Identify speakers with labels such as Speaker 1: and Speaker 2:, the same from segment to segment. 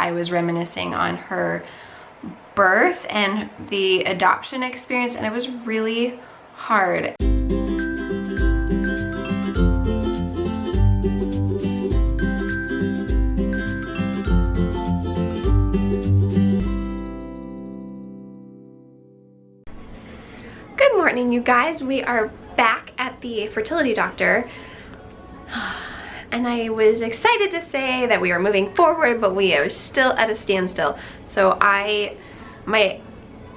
Speaker 1: I was reminiscing on her birth and the adoption experience, and it was really hard. Good morning, you guys. We are back at the fertility doctor. And I was excited to say that we are moving forward, but we are still at a standstill. So my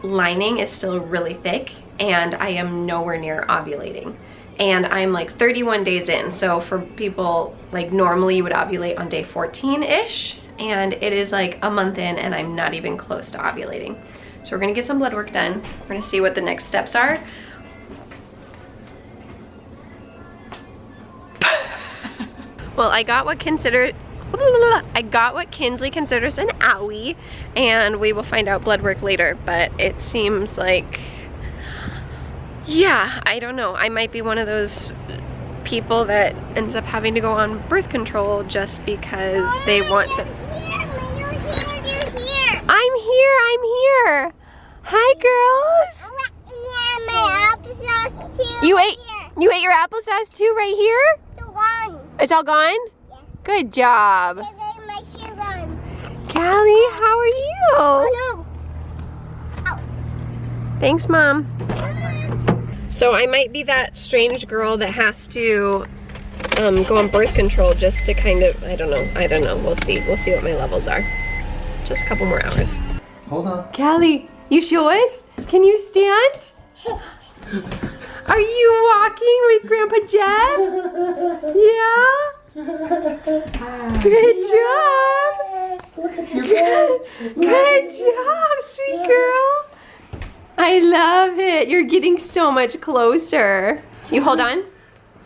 Speaker 1: lining is still really thick and I am nowhere near ovulating. And I'm like 31 days in. So for people, like normally you would ovulate on day 14-ish, and it is like a month in and I'm not even close to ovulating. So we're gonna get some blood work done. We're gonna see what the next steps are. Well, I got what Kinsley considers an owie, and we will find out blood work later, but it seems like, yeah, I don't know. I might be one of those people that ends up having to go on birth control just because they want to. I'm here. Hi, girls.
Speaker 2: Yeah, my applesauce too.
Speaker 1: You ate your applesauce too right here? It's all gone?
Speaker 2: Yeah.
Speaker 1: Good job.
Speaker 2: My shoes on.
Speaker 1: Callie, how are you?
Speaker 2: Oh no. Ow.
Speaker 1: Thanks, Mom. So I might be that strange girl that has to go on birth control just to kind of, I don't know. We'll see what my levels are. Just a couple more hours.
Speaker 3: Hold on.
Speaker 1: Callie, you sure? Can you stand? Are you walking with Grandpa Jeff? Yeah? Good job.
Speaker 3: Look at you.
Speaker 1: Good job, sweet girl. I love it. You're getting so much closer. You hold on.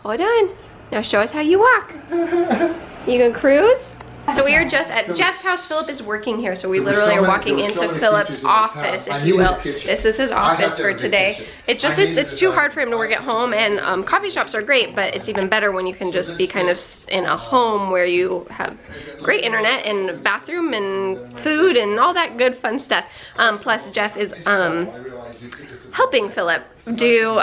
Speaker 1: Hold on. Now show us how you walk. You gonna cruise? So we are just at Jeff's house. Philip is working here, so we literally are walking into Philip's office, if you will. This is his office for today. It's too hard for him to work at home, and coffee shops are great, but it's even better when you can just be kind of in a home where you have great internet and bathroom and food and all that good fun stuff. Plus Jeff is helping Philip do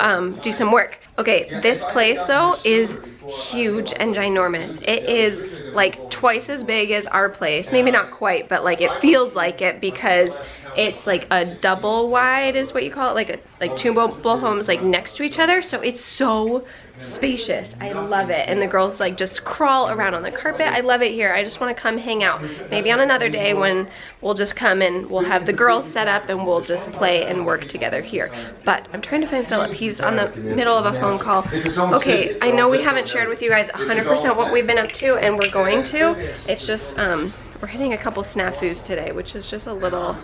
Speaker 1: some work. Okay, this place though is huge and ginormous. It is like twice as big as our place. Maybe not quite, but like it feels like it because it's like a double wide is what you call it, like two mobile homes like next to each other. So it's so spacious. I love it. And the girls like just crawl around on the carpet. I love it here. I just want to come hang out. Maybe on another day when we'll just come and we'll have the girls set up and we'll just play and work together here. But I'm trying to find Philip. He's on the middle of a phone call. Okay, I know we haven't shared with you guys 100% what we've been up to, and we're going to. It's just we're hitting a couple snafus today, which is just a little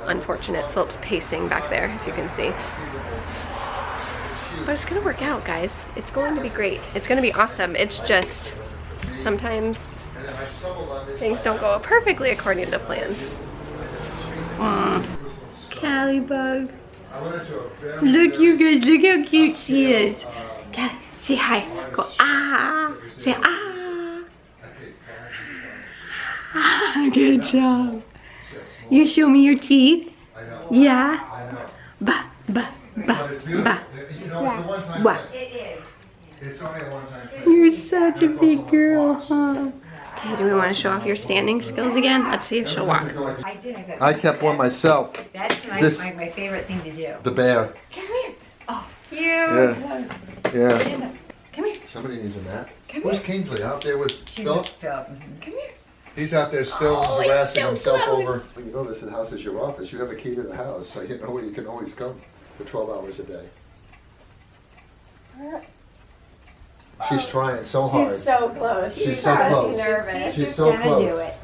Speaker 1: unfortunate. Philip's pacing back there, if you can see. But it's gonna work out, guys. It's going to be great. It's gonna be awesome. It's just sometimes things don't go perfectly according to plan. Callie bug. Look, you guys, look how cute she is. Callie, say hi. Go ah. Say ah. Good job. You show me your teeth? Yeah. Ba ba ba ba. What? You're such a big girl, huh? Okay, do we want to show off your standing skills again? Let's see if she'll walk.
Speaker 3: I kept one myself.
Speaker 4: That's my favorite thing to do.
Speaker 3: The bear.
Speaker 1: Come here. Oh, cute.
Speaker 3: Yeah.
Speaker 1: Come here.
Speaker 3: Somebody needs a nap.
Speaker 1: Where's
Speaker 3: Kingsley? Out there with Philip?
Speaker 1: Come here.
Speaker 3: He's out there still
Speaker 1: Oh,
Speaker 3: harassing
Speaker 1: so
Speaker 3: himself
Speaker 1: close.
Speaker 3: over. When you know this house is your office, you have a key to the house, so you know you can always come for 12 hours a day. She's trying so hard.
Speaker 1: She's so close.
Speaker 3: She's so close.
Speaker 1: Nervous.
Speaker 3: She's so close.
Speaker 4: Do it.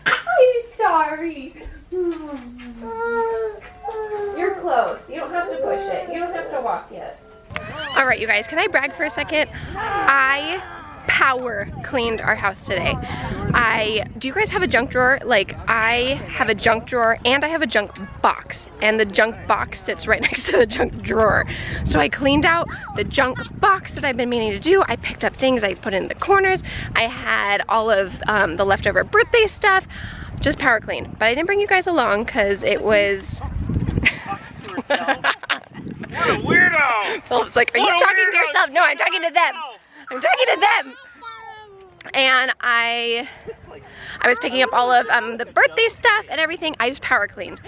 Speaker 1: I'm sorry. You're close. You don't have to push it. You don't have to walk yet. All right, you guys, can I brag for a second? I power cleaned our house today. Do you guys have a junk drawer? Like, I have a junk drawer and I have a junk box, and the junk box sits right next to the junk drawer. So I cleaned out the junk box that I've been meaning to do. I picked up things I put in the corners. I had all of the leftover birthday stuff, just power cleaned. But I didn't bring you guys along because it was...
Speaker 5: What a weirdo!
Speaker 1: Philip's like, are you talking to yourself? No, I'm talking to them. I'm talking to them. And I was picking up all of the birthday stuff and everything. I just power cleaned.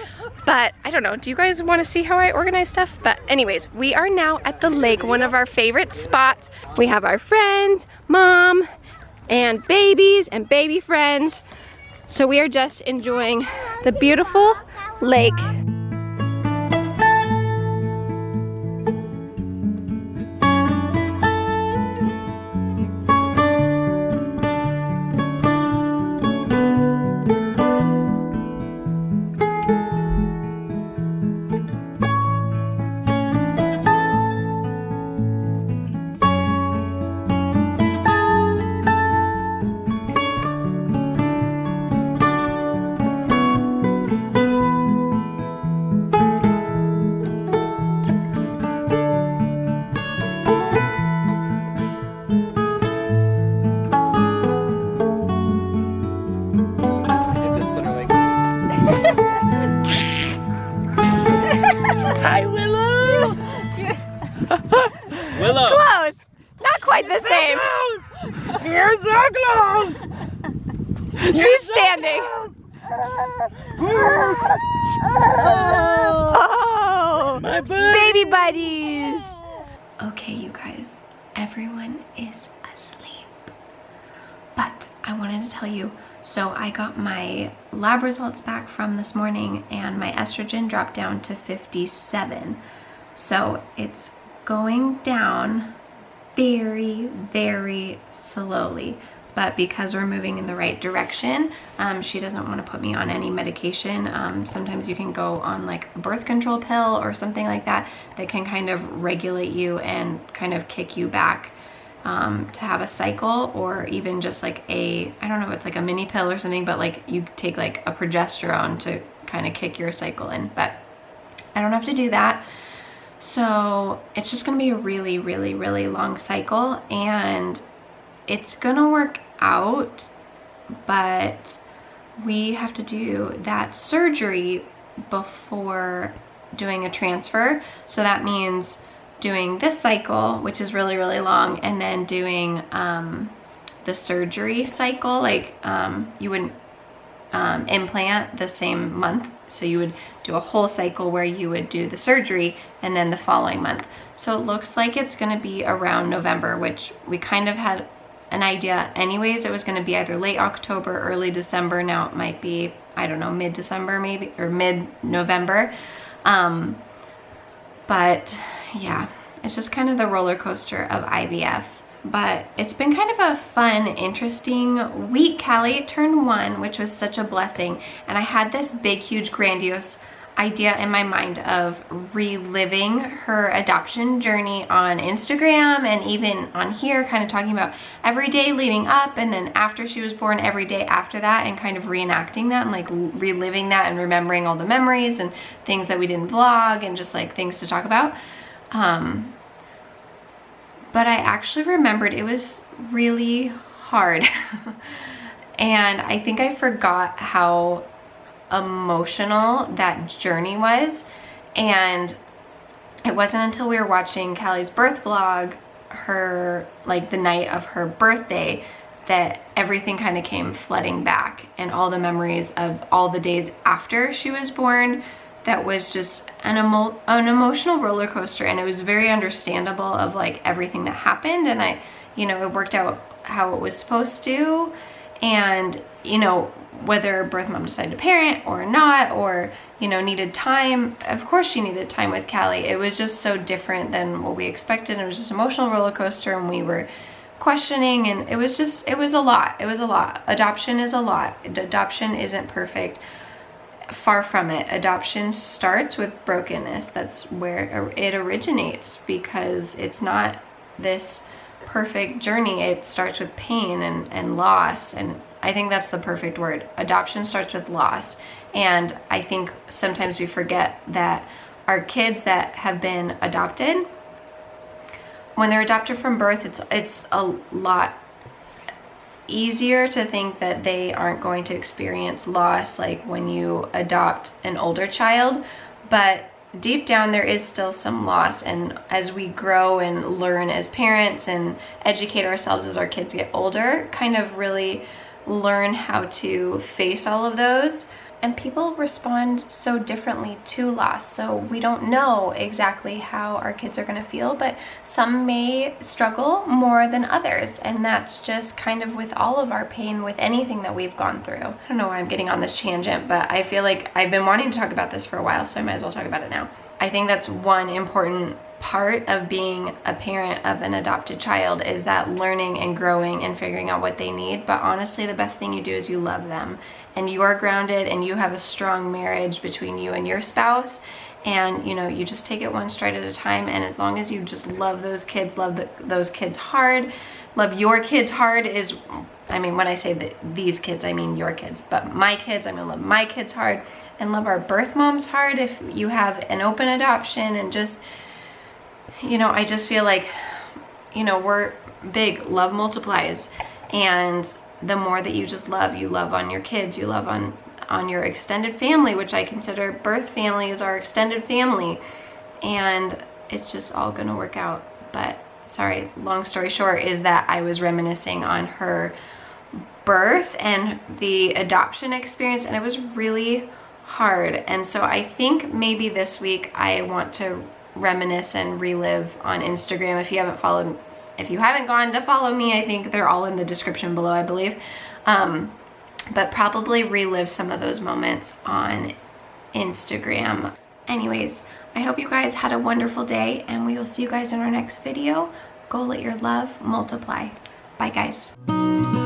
Speaker 1: But I don't know, do you guys want to see how I organize stuff? But anyways, we are now at the lake, one of our favorite spots. We have our friends, mom, and babies and baby friends. So we are just enjoying the beautiful lake.
Speaker 5: Hi, Willow! Willow!
Speaker 1: Close! Not quite the same.
Speaker 5: You're so close!
Speaker 1: She's standing. Oh,
Speaker 5: My buddy!
Speaker 1: baby buddies. Okay, you guys, everyone is asleep. But I wanted to tell you, so I got my lab results back from this morning and my estrogen dropped down to 57. So it's going down very, very slowly. But because we're moving in the right direction, she doesn't want to put me on any medication. Sometimes you can go on like a birth control pill or something like that that can kind of regulate you and kind of kick you back to have a cycle, or even just like I don't know, it's like a mini pill or something, but like you take like a progesterone to kind of kick your cycle in. But I don't have to do that. So it's just gonna be a really, really, really long cycle, and it's gonna work out, but we have to do that surgery before doing a transfer. So that means doing this cycle, which is really, really long, and then doing the surgery cycle. Like you wouldn't implant the same month, so you would do a whole cycle where you would do the surgery and then the following month. So it looks like it's going to be around November, which we kind of had an idea anyways. It was going to be either late October, early December. Now it might be, I don't know, mid-December maybe, or mid-November. But yeah, it's just kind of the roller coaster of IVF. But it's been kind of a fun, interesting week. Callie turned 1, which was such a blessing. And I had this big, huge, grandiose idea in my mind of reliving her adoption journey on Instagram and even on here, kind of talking about every day leading up and then after she was born, every day after that, and kind of reenacting that and like reliving that and remembering all the memories and things that we didn't vlog and just like things to talk about. But I actually remembered it was really hard. And I think I forgot how emotional that journey was. And it wasn't until we were watching Callie's birth vlog, her, like the night of her birthday, that everything kind of came flooding back, and all the memories of all the days after she was born. That was just an emotional roller coaster, and it was very understandable of like everything that happened, and it worked out how it was supposed to. And whether birth mom decided to parent or not, or needed time, of course she needed time with Callie. It was just so different than what we expected. It was just an emotional roller coaster, and we were questioning, and it was a lot. Adoption is a lot. Adoption isn't perfect. Far from it. Adoption starts with brokenness. That's where it originates, because it's not this perfect journey. It starts with pain and loss, and I think that's the perfect word. Adoption starts with loss. And I think sometimes we forget that our kids that have been adopted, when they're adopted from birth, it's a lot easier to think that they aren't going to experience loss like when you adopt an older child, but deep down there is still some loss. And as we grow and learn as parents and educate ourselves as our kids get older, kind of really learn how to face all of those. And people respond so differently to loss, so we don't know exactly how our kids are going to feel, but some may struggle more than others, and that's just kind of with all of our pain, with anything that we've gone through. I don't know why I'm getting on this tangent, but I feel like I've been wanting to talk about this for a while, so I might as well talk about it now. I think that's one important part of being a parent of an adopted child, is that learning and growing and figuring out what they need. But honestly, the best thing you do is you love them, and you are grounded, and you have a strong marriage between you and your spouse, and you know, you just take it one stride at a time. And as long as you just love those kids, those kids hard, love your kids hard is, I mean, when I say that these kids, I mean your kids, but my kids, I'm gonna love my kids hard, and love our birth moms hard if you have an open adoption. And just, you know, I just feel like, you know, we're big love multiplies, and the more that you just love, you love on your kids, you love on your extended family, which I consider birth family is our extended family, and it's just all gonna work out. But sorry, long story short is that I was reminiscing on her birth and the adoption experience, and it was really hard. And so I think maybe this week I want to reminisce and relive on Instagram. If you haven't gone to follow me, I think they're all in the description below, I believe. But probably relive some of those moments on Instagram. Anyways, I hope you guys had a wonderful day, and we will see you guys in our next video. Go let your love multiply. Bye, guys.